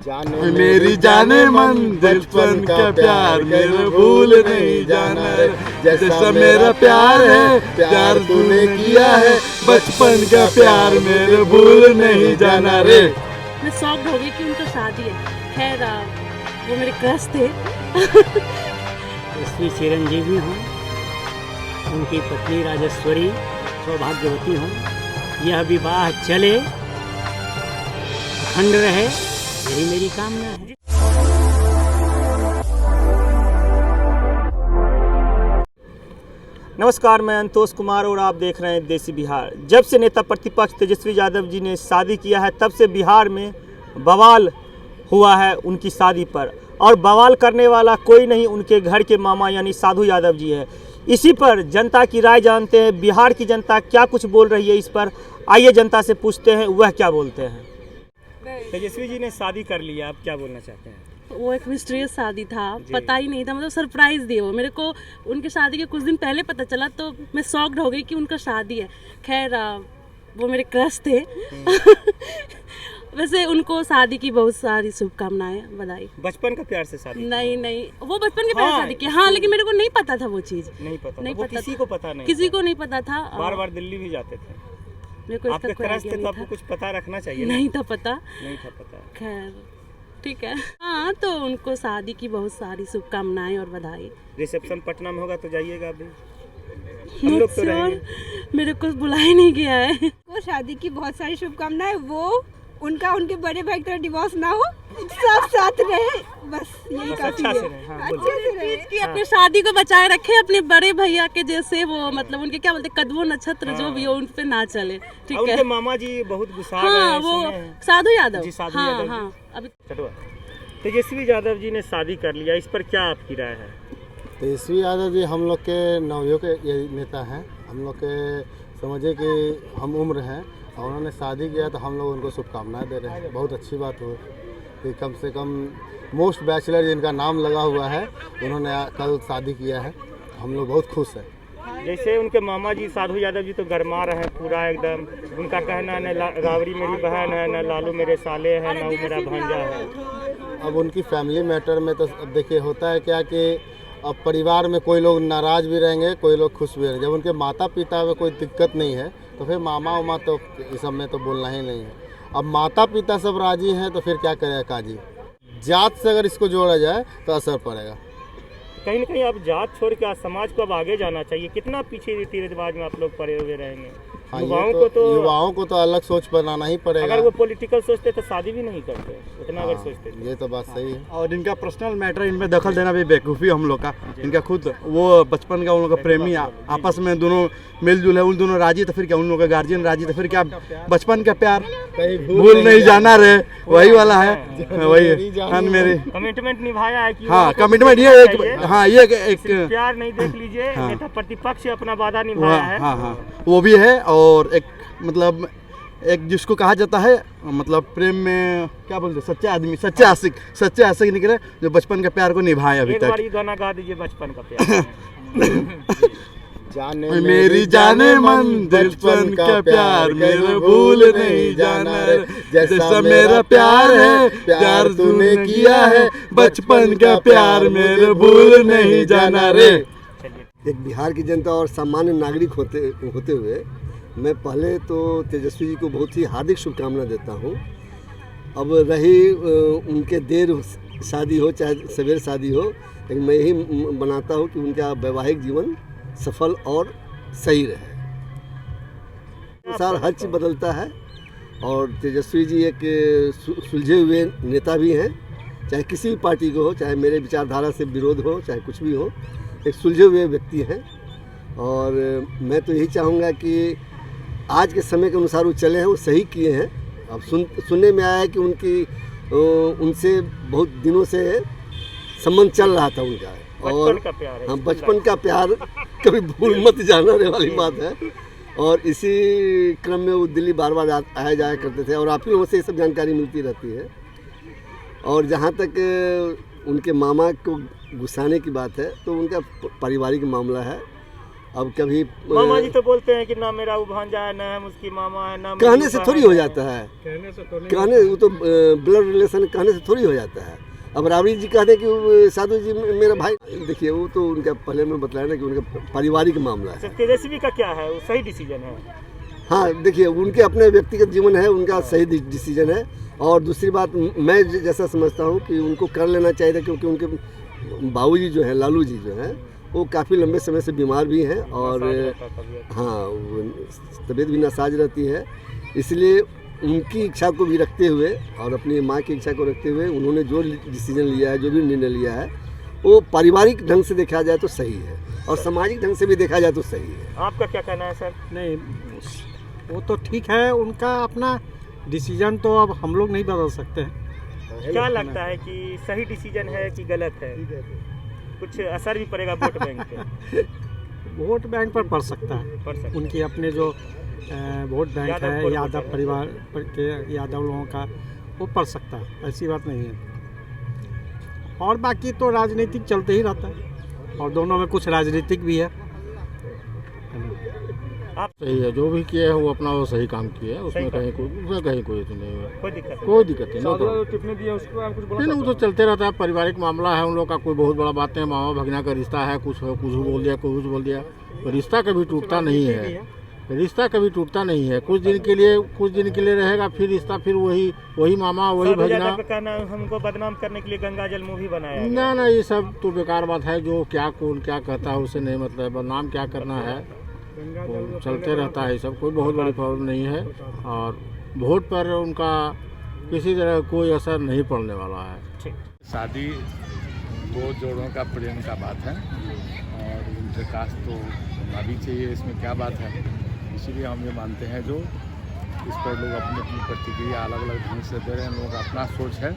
जाने मेरी जाने मन बचपन का प्यार मेरे भूल नहीं जाना रे। जैसा मेरा प्यार है प्यार तूने किया है, बचपन का प्यार मेरे भूल नहीं जाना रे। मैं शॉक्ड हो गई कि उनका शादी है। खैर वो मेरे क्रश थे। श्री चिरंजीवी हूँ, उनकी पत्नी राजेश्वरी सौभाग्यवती हूँ। यह विवाह चले, अखंड रहे, यही मेरी कामना है। नमस्कार, मैं अंतोष कुमार और आप देख रहे हैं देसी बिहार। जब से नेता प्रतिपक्ष तेजस्वी यादव जी ने शादी किया है तब से बिहार में बवाल हुआ है उनकी शादी पर, और बवाल करने वाला कोई नहीं उनके घर के मामा यानी साधु यादव जी है। इसी पर जनता की राय जानते हैं, बिहार की जनता क्या कुछ बोल रही है इस पर। आइए जनता से पूछते हैं वह क्या बोलते हैं। तेजस्वी जी ने शादी कर लिया, आप क्या बोलना चाहते हैं? वो एक मिस्टीरियस शादी था, पता ही नहीं था, मतलब सरप्राइज दिए वो मेरे को। उनके शादी के कुछ दिन पहले पता चला तो मैं शॉक्ड हो गई कि उनका शादी है। खैर वो मेरे क्रश थे। वैसे उनको शादी की बहुत सारी शुभकामनाएं, बधाई। बचपन का प्यार से शादी? नहीं, वो बचपन के प्यार से शादी की। हाँ, लेकिन मेरे को नहीं पता था वो चीज़। नहीं पता, किसी को पता नहीं, किसी को नहीं पता था। बार बार दिल्ली भी जाते थे। मेरे को आपके क्रश थे तो आपको कुछ पता रखना चाहिए। नहीं था पता। खैर ठीक है। हाँ, तो उनको शादी की बहुत सारी शुभकामनाएं और बधाई। रिसेप्शन पटना में होगा तो जाइएगा अभी? हम लोग तो रहेंगे। मेरे को बुलाया नहीं गया है। वो शादी की बहुत सारी शुभकामनाएं। वो उनका उनके बड़े भाई की तरह डिवोर्स ना हो, सब साथ रहे, बस यही काफी है। अच्छे से रहे कि अपनी शादी को बचाए रखे, अपने बड़े भैया के जैसे। वो मतलब उनके क्या बोलते, कदमों नक्षत्र जो भी हो उन पे ना चले। ठीक है। उनके मामा जी बहुत गुस्सा है। हाँ, वो साधु यादव। हाँ, अभी तेजस्वी यादव जी ने शादी कर लिया, इस पर क्या आपकी राय है? तेजस्वी यादव जी हम लोग के नवयुवक के नेता हैं। हम लोग के समझे कि हम उम्र हैं और उन्होंने शादी किया तो हम लोग उनको शुभकामनाएं दे रहे हैं। बहुत अच्छी बात हो कि कम से कम मोस्ट बैचलर जिनका नाम लगा हुआ है उन्होंने कल शादी किया है। हम लोग बहुत खुश हैं। जैसे उनके मामा जी साधु यादव जी तो गरमा रहे हैं पूरा एकदम। उनका कहना है न रावड़ी मेरी बहन है, न लालू मेरे साले हैं, न वो मेरा भांजा है। अब उनकी फैमिली मैटर में तो अब देखिए होता है क्या कि अब परिवार में कोई लोग नाराज़ भी रहेंगे, कोई लोग खुश भी रहेंगे। जब उनके माता पिता में कोई दिक्कत नहीं है तो फिर मामा उमा तो इस सब में तो बोलना ही नहीं है। अब माता पिता सब राजी हैं तो फिर क्या करेगा काजी। जात से अगर इसको जोड़ा जाए तो असर पड़ेगा। कहीं ना कहीं अब जात छोड़ के समाज को अब आगे जाना चाहिए। कितना पीछे रीति रिवाज में आप लोग पड़े हुए रहेंगे? हाँ, युवाओं को तो अलग सोच बनाना ही पड़ेगा। अगर वो पॉलिटिकल सोचते तो शादी भी नहीं करते उतना। अगर सोचते तो ये तो बात सही है। और इनका पर्सनल मैटर इनमें दखल देना भी बेवकूफ़ी हम लोग का। इनका खुद वो बचपन का उन लोग का प्रेमी आपस में दोनों मिलजुल है, उन दोनों राजी तो फिर क्या, उन लोगों का गार्जियन राजी तो फिर क्या। बचपन का प्यार भूल नहीं जाना रे, वही वाला है। वही मेरी कमिटमेंट निभाया है कि हाँ, कमिटमेंट ये एक, हाँ ये एक प्यार नहीं देख लीजिए। नेता प्रतिपक्ष अपना वादा निभाया है। हाँ, वो भी है। और एक मतलब एक जिसको कहा जाता है मतलब प्रेम में क्या बोलते हैं, सच्चा आदमी, सच्चे आशिक निकले जो बचपन के प्यार को निभाए अभी तक। एक बार ये गाना गा दीजिए बचपन का प्यार। जाने मेरी जाने मन बचपन का प्यार मेरे भूल नहीं जाना रे। जैसा मेरा प्यार है प्यार तूने किया है, बचपन का प्यार मेरे भूल नहीं जाना रे। एक बिहार की जनता और सामान्य नागरिक होते हुए मैं पहले तो तेजस्वी जी को बहुत ही हार्दिक शुभकामना देता हूँ। अब रही उनके देर शादी हो चाहे सवेर शादी हो, लेकिन मैं यही बनाता हूँ कि उनका वैवाहिक जीवन सफल और सही रहे। अनुसार हर चीज़ बदलता है और तेजस्वी जी एक सुलझे हुए नेता भी हैं। चाहे किसी भी पार्टी को हो, चाहे मेरे विचारधारा से विरोध हो, चाहे कुछ भी हो, एक सुलझे हुए व्यक्ति हैं। और मैं तो यही चाहूँगा कि आज के समय के अनुसार वो चले हैं, वो सही किए हैं। अब सुनने में आया है कि उनसे बहुत दिनों से संबंध चल रहा था उनका। और हाँ, बचपन का प्यार कभी भूल मत जाना रे वाली बात है। और इसी क्रम में वो दिल्ली बार बार आया जाया करते थे और आप ही लोगों से ये सब जानकारी मिलती रहती है। और जहाँ तक उनके मामा को गुस्साने की बात है तो उनका पारिवारिक मामला है अब कभी मामा जी तो बोलते हैं कि ना मेरा वो भांजा है, ना हम उसकी मामा है, ना कहने से थोड़ी हो जाता है, कहने वो तो ब्लड रिलेशन कहने से थोड़ी हो जाता है। अब राबड़ी जी कहते हैं कि साधु जी मेरा भाई, देखिए वो तो उनका पहले में बतलाया ना कि उनका पारिवारिक मामला है। तेजस्वी का क्या है, वो सही डिसीजन है? हाँ देखिए, उनके अपने व्यक्तिगत जीवन है, उनका सही डिसीजन है। और दूसरी बात मैं जैसा समझता हूँ कि उनको कर लेना चाहिए था, क्योंकि उनके बाबूजी जो है, लालू जी जो हैं, वो काफ़ी लंबे समय से बीमार भी हैं और हाँ तबीयत भी नासाज रहती है। इसलिए उनकी इच्छा को भी रखते हुए और अपनी माँ की इच्छा को रखते हुए उन्होंने जो डिसीजन लिया है, जो भी निर्णय लिया है, वो पारिवारिक ढंग से देखा जाए तो सही है और सामाजिक ढंग से भी देखा जाए तो सही है। आपका क्या कहना है सर? नहीं, वो तो ठीक है, उनका अपना डिसीजन तो अब हम लोग नहीं बदल सकते हैं। क्या लगता है कि सही डिसीजन है कि गलत है? कुछ असर भी पड़ेगा वोट बैंक पे? वोट बैंक पर पड़ सकता है, उनकी अपने जो वोट बैंक है यादव परिवार के यादव लोगों का, वो पड़ सकता है, ऐसी बात नहीं है। और बाकी तो राजनीतिक चलते ही रहता है और दोनों में कुछ राजनीतिक भी है। सही है, जो भी किया है वो अपना वो सही काम किया है, उसमें कहीं कोई तो नहीं है, कोई दिक्कत नहीं। टिप्पणी दिया उसको आप कुछ नहीं, वो तो चलते रहता है, पारिवारिक मामला है उन लोग का, कोई बहुत बड़ा बात नहीं, मामा भगना का रिश्ता है, कुछ बोल दिया, कुछ बोल दिया, रिश्ता कभी टूटता नहीं है, रिश्ता कभी टूटता नहीं है। कुछ दिन के लिए रहेगा, फिर रिश्ता फिर वही मामा वही भगना। हमको बदनाम करने के लिए गंगा जल मूवी बनाया ना, ये सब तो बेकार बात है, जो कौन क्या कहता है उससे नहीं मतलब, बदनाम क्या करना है, तो चलते रहता है, सब कोई बहुत बड़ी प्रॉब्लम नहीं है। और वोट पर उनका किसी तरह कोई असर नहीं पड़ने वाला है। शादी दो जोड़ों का प्रेम का बात है और इंटरकास्ट तो होना भी चाहिए, इसमें क्या बात है। इसीलिए हम ये मानते हैं, जो इस पर लोग अपनी अपनी प्रतिक्रिया अलग अलग ढंग से दे रहे हैं, लोगों का अपना सोच है।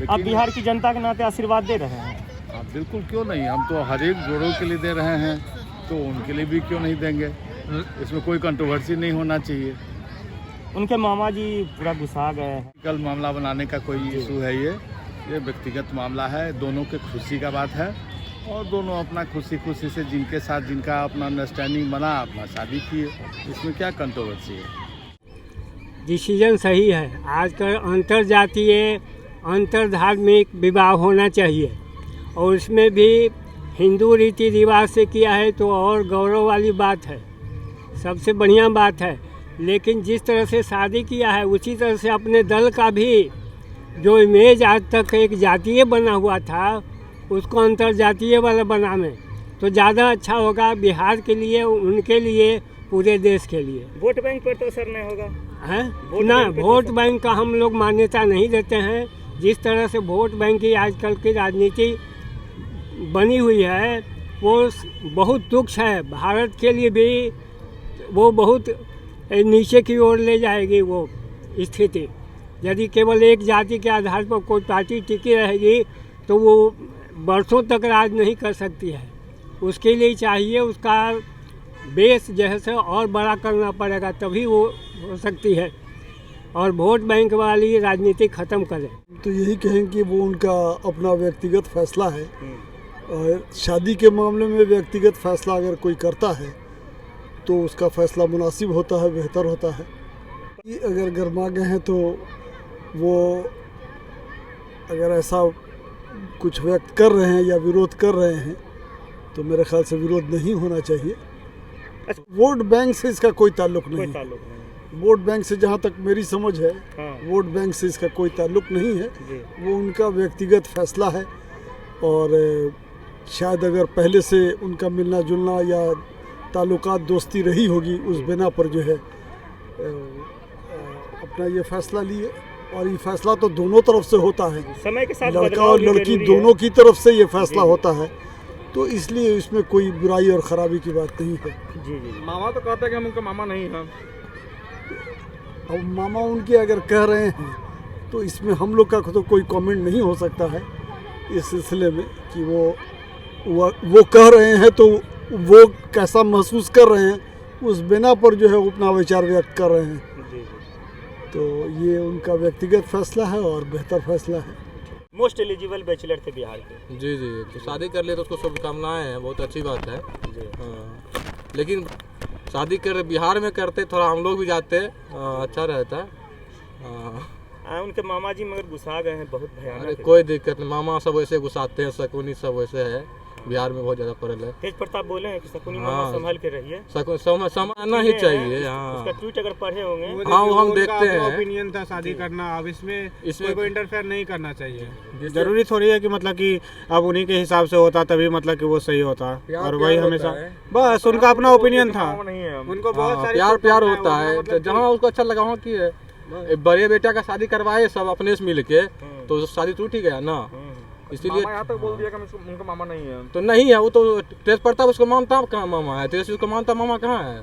आप बिहार की जनता के नाते आशीर्वाद दे रहे हैं? हाँ बिल्कुल, क्यों नहीं, हम तो हर एक जोड़ों के लिए दे रहे हैं, तो उनके लिए भी क्यों नहीं देंगे। इसमें कोई कंट्रोवर्सी नहीं होना चाहिए। उनके मामा जी पूरा गुस्सा गए हैं। कल मामला बनाने का कोई इशू है, ये व्यक्तिगत मामला है, दोनों के खुशी का बात है और दोनों अपना खुशी से जिनके साथ जिनका अपना अंडरस्टैंडिंग बना अपना शादी किए, इसमें क्या कंट्रोवर्सी है। डिसीजन सही है। आजकल अंतर्जातीय अंतर्धार्मिक विवाह होना चाहिए और उसमें भी हिंदू रीति रिवाज से किया है तो और गौरव वाली बात है, सबसे बढ़िया बात है। लेकिन जिस तरह से शादी किया है उसी तरह से अपने दल का भी जो इमेज आज तक एक जातीय बना हुआ था उसको अंतर्जातीय वाला बनाने तो ज़्यादा अच्छा होगा बिहार के लिए, उनके लिए, पूरे देश के लिए। वोट बैंक पर तो असर नहीं होगा है ना, वोट बैंक का हम लोग मान्यता नहीं देते हैं। जिस तरह से वोट बैंक की आजकल की राजनीति बनी हुई है वो बहुत तुच्छ है, भारत के लिए भी वो बहुत नीचे की ओर ले जाएगी वो स्थिति। यदि केवल एक जाति के आधार पर कोई पार्टी टिकी रहेगी तो वो बरसों तक राज नहीं कर सकती है। उसके लिए चाहिए उसका बेस जैसे और बड़ा करना पड़ेगा, तभी वो हो सकती है और वोट बैंक वाली राजनीति ख़त्म करें। तो यही कहें कि वो उनका अपना व्यक्तिगत फैसला है और शादी के मामले में व्यक्तिगत फैसला अगर कोई करता है तो उसका फैसला मुनासिब होता है, बेहतर होता है। अगर गरमा गए हैं तो वो अगर ऐसा कुछ व्यक्त कर रहे हैं या विरोध कर रहे हैं तो मेरे ख्याल से विरोध नहीं होना चाहिए। वोट बैंक से इसका कोई ताल्लुक नहीं है। वोट बैंक से जहाँ तक मेरी समझ है, वोट बैंक से इसका कोई ताल्लुक नहीं है, वो उनका व्यक्तिगत फैसला है। और शायद अगर पहले से उनका मिलना जुलना या ताल्लुकात दोस्ती रही होगी उस बिना पर जो है अपना ये फैसला लिए। और ये फैसला तो दोनों तरफ से होता है, समय के साथ लड़का और लड़की दोनों की तरफ से ये फैसला होता है, तो इसलिए इसमें कोई बुराई और ख़राबी की बात नहीं है। मामा तो कहते हैं कि हम उनका मामा नहीं हैं। अब मामा उनके अगर कह रहे हैं तो इसमें हम लोग का तो कोई कमेंट नहीं हो सकता है इस सिलसिले में कि वो कह रहे हैं तो वो कैसा महसूस कर रहे हैं उस बिना पर जो है अपना विचार व्यक्त कर रहे हैं। तो ये उनका व्यक्तिगत फैसला है और बेहतर फैसला है। मोस्ट एलिजिबल बैचलर थे बिहार के। जी, तो शादी कर ले तो उसको शुभकामनाएं हैं, बहुत अच्छी बात है। हाँ। लेकिन शादी कर बिहार में करते थोड़ा हम लोग भी जाते अच्छा रहता। उनके मामा जी मगर घुसा गए हैं बहुत भयानक। अरे कोई दिक्कत नहीं, मामा सब वैसे घुसाते हैं, शकुनी सब वैसे है, बिहार में बहुत ज़्यादा पड़ल है। तेज प्रताप बोले हैं कि शकुनी मामा संभाल के रहिए, समझना ही चाहिए। हाँ, उसका ट्वीट अगर पढ़े होंगे। हाँ वो हम देखते हैं। ओपिनियन था शादी करना, अब इसमें कोई इंटरफेयर नहीं करना चाहिए। जरूरी थोड़ी है कि मतलब कि अब उन्हीं के हिसाब से होता तभी मतलब कि वो सही होता, और वही हमेशा बस उनका अपना ओपिनियन था। उनको बहुत प्यार होता है, तो जहाँ उसको अच्छा लगा वहाँ की है। बड़े बेटा का शादी करवाए सब अपने से मिल के, तो शादी टूट ही गया ना, इसीलिए यहाँ तक बोल दिया कि उनका मामा नहीं है। तो नहीं है, वो तो तेज प्रताप उसको मानता कहाँ मामा है, तेज उसको मानता मामा कहाँ है,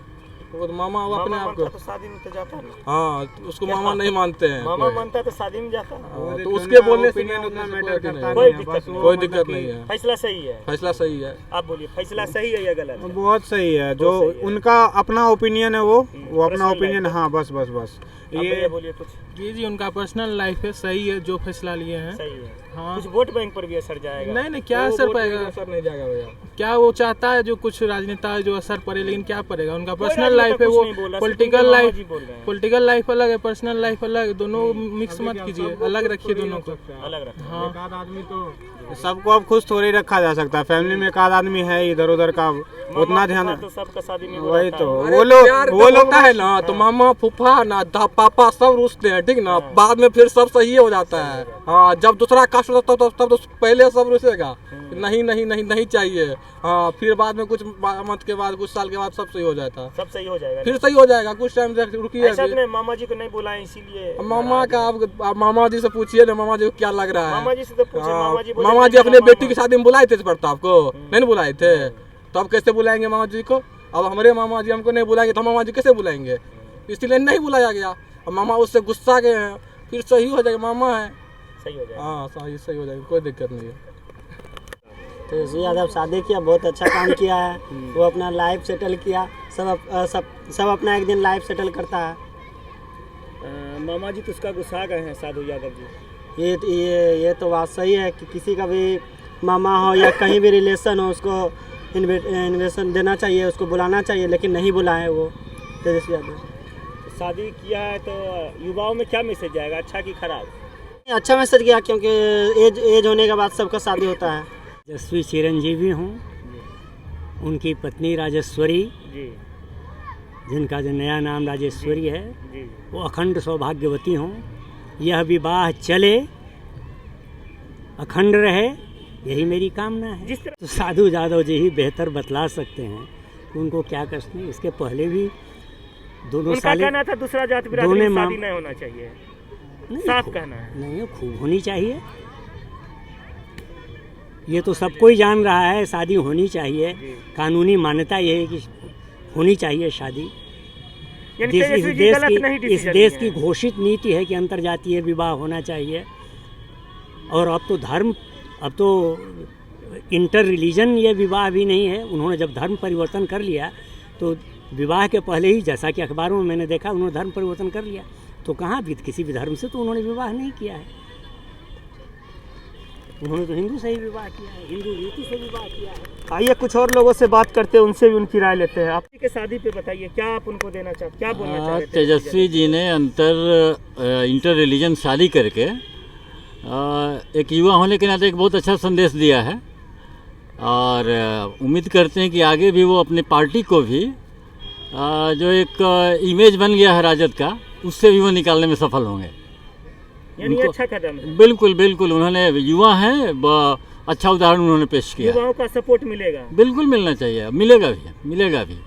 वो तो मामा वो अपने आप को तो शादी में तो जाता है। हाँ, तो उसको मामा नहीं मानते हैं। मामा मानता तो शादी में जाता है, तो उसके बोलने से कोई दिक्कत नहीं है। फैसला सही है, फैसला सही है। आप बोलिए फैसला सही है या गलत है? बहुत सही है, जो उनका अपना ओपिनियन है वो अपना ओपिनियन। हाँ बस बस बस ये बोलिए कुछ। जी उनका पर्सनल लाइफ है, सही है, जो फैसला लिए हैं सही है। हाँ, कुछ वोट बैंक पर भी असर जाएगा? नहीं क्या असर पड़ेगा, असर नहीं जाएगा भैया। क्या वो चाहता है जो कुछ राजनेता है जो असर पड़े, लेकिन क्या पड़ेगा, उनका पर्सनल लाइफ है, वो पॉलिटिकल लाइफ अलग है, पर्सनल लाइफ अलग है, दोनों मिक्स मत कीजिए, अलग रखिए दोनों को, अलग रखिए। हाँ, आदमी तो सबको अब खुश थोड़ी रखा जा सकता है, फैमिली में एक आध आदमी है इधर उधर का, उतना ध्यान तो सबका शादी में वही तो वो लोग है ना, तो मामा फूफा ना पापा सब रुसते हैं, ठीक ना, बाद में फिर सब सही हो जाता है। हाँ, जब दूसरा कास्ट होता है तब तो पहले सब रुसेगा, नहीं नहीं नहीं नहीं चाहिए। हाँ, फिर बाद में कुछ मत के बाद कुछ साल के बाद सब सही हो जाता है, सब सही हो जाएगा, फिर सही हो जाएगा, कुछ टाइम तक रुकिए। ऐसा नहीं मामा जी को नहीं बुलाएं इसीलिए। मामा का आप मामा जी से पूछिए ना, मामा जी को क्या लग रहा है। मामा जी से तो पूछे, मामा जी अपने बेटी की शादी में बुलाए थे प्रताप को, नहीं बुलाए थे, तो अब कैसे बुलाएंगे मामा जी को? अब हमारे मामा जी हमको नहीं बुलाएंगे तो मामा जी कैसे बुलाएंगे? इसलिए नहीं बुलाया गया। अब मामा उससे गुस्सा गए हैं, फिर सही हो जाएगा, मामा है, सही हो जाएगा। हाँ सही हो जाएगा, कोई दिक्कत नहीं है। तेजस्वी यादव शादी किया, बहुत अच्छा काम किया है, वो अपना लाइफ सेटल किया, सब अपना एक दिन लाइफ सेटल करता है। मामा जी तो उसका गुस्सा गए हैं साधु यादव जी। ये तो बात सही है कि किसी का भी मामा हो या कहीं भी रिलेशन हो, उसको इन्विटेशन देना चाहिए, उसको बुलाना चाहिए, लेकिन नहीं बुलाए वो तेजस्वी यादव। शादी किया है तो युवाओं में क्या मैसेज जाएगा, अच्छा कि खराब? अच्छा मैसेज गया, क्योंकि एज होने के बाद सबका शादी होता है। तेजस्वी चिरंजीवी हूँ, उनकी पत्नी राजेश्वरी जी, जिनका जो नया नाम राजेश्वरी है जी, वो अखंड सौभाग्यवती हूँ। यह विवाह चले, अखंड रहे, यही मेरी कामना है। तो साधु यादव जी ही बेहतर बतला सकते हैं कि उनको क्या कष्ट नहीं। इसके पहले भी दोनों साल कहना था दूसरा जात बिरादरी में शादी नहीं होना चाहिए, साफ कहना है। नहीं, खूब होनी चाहिए, ये तो सबको ही जान रहा है, शादी होनी चाहिए, कानूनी मान्यता ये है कि होनी चाहिए शादी। इस देश की घोषित नीति है कि अंतर्जातीय विवाह होना चाहिए। और अब तो इंटर रिलीजन ये विवाह भी नहीं है। उन्होंने जब धर्म परिवर्तन कर लिया तो विवाह के पहले ही, जैसा कि अखबारों में मैंने देखा, उन्होंने धर्म परिवर्तन कर लिया, तो कहाँ भी किसी भी धर्म से तो उन्होंने विवाह नहीं किया है। उन्होंने तो हिंदू से ही विवाह किया है, हिंदू रीति से विवाह किया है। आइए कुछ और लोगों से बात करते हैं, उनसे भी उनकी राय लेते हैं। आपकी के शादी पे बताइए, क्या आप उनको देना चाहते, क्या बोलना चाहते हैं? तेजस्वी जी ने इंटर रिलीजन शादी करके एक युवा होने के नाते एक बहुत अच्छा संदेश दिया है, और उम्मीद करते हैं कि आगे भी वो अपनी पार्टी को भी जो एक इमेज बन गया है राजद का, उससे भी वो निकालने में सफल होंगे। यानी अच्छा कदम है। बिल्कुल बिल्कुल, उन्होंने युवा हैं, अच्छा उदाहरण उन्होंने पेश किया। युवाओं का सपोर्ट मिलेगा? बिल्कुल मिलना चाहिए, मिलेगा भी।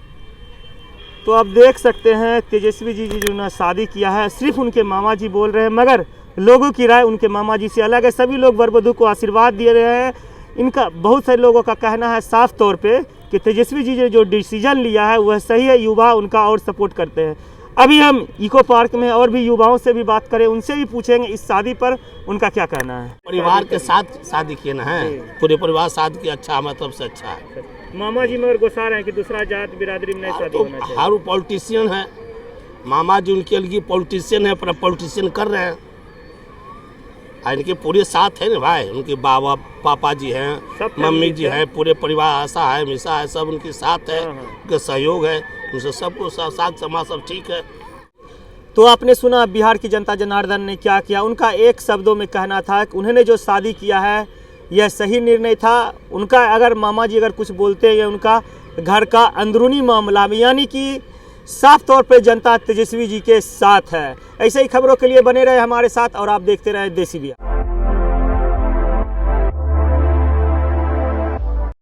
तो आप देख सकते हैं तेजस्वी जी जिन्होंने शादी किया है, सिर्फ उनके मामा जी बोल रहे हैं, मगर लोगों की राय उनके मामा जी से अलग है। सभी लोग वर वधू को आशीर्वाद दे रहे हैं। इनका बहुत सारे लोगों का कहना है साफ तौर पे कि तेजस्वी जी ने जो डिसीजन लिया है वह सही है, युवा उनका और सपोर्ट करते हैं। अभी हम इको पार्क में और भी युवाओं से भी बात करें, उनसे भी पूछेंगे इस शादी पर उनका क्या कहना है। परिवार के साथ शादी किए ना है, पूरे परिवार साथ की, अच्छा मतलब से अच्छा है। मामा जी मगर गुस्सा रहे हैं कि दूसरा जात बिरादरी में नहीं शादी होना चाहिए। हर पॉलिटिशियन है, मामा जी उनके लिए पॉलिटिशियन है, पर पॉलिटिशियन कर रहे हैं। इनके पूरे साथ है ना भाई, उनके बाबा पापा जी हैं, मम्मी जी हैं, पूरे परिवार आशा है, मिशा है, सब उनके साथ है, उनका सहयोग है, उनसे सबको साथ समाज सब ठीक है। तो आपने सुना बिहार की जनता जनार्दन ने क्या किया। उनका एक शब्दों में कहना था कि उन्होंने जो शादी किया है यह सही निर्णय था। उनका अगर मामा जी अगर कुछ बोलते हैं, उनका घर का अंदरूनी मामला में, यानी कि साफ तौर पे जनता तेजस्वी जी के साथ है। ऐसे ही खबरों के लिए बने रहे हमारे साथ और आप देखते रहे देसी बिहार।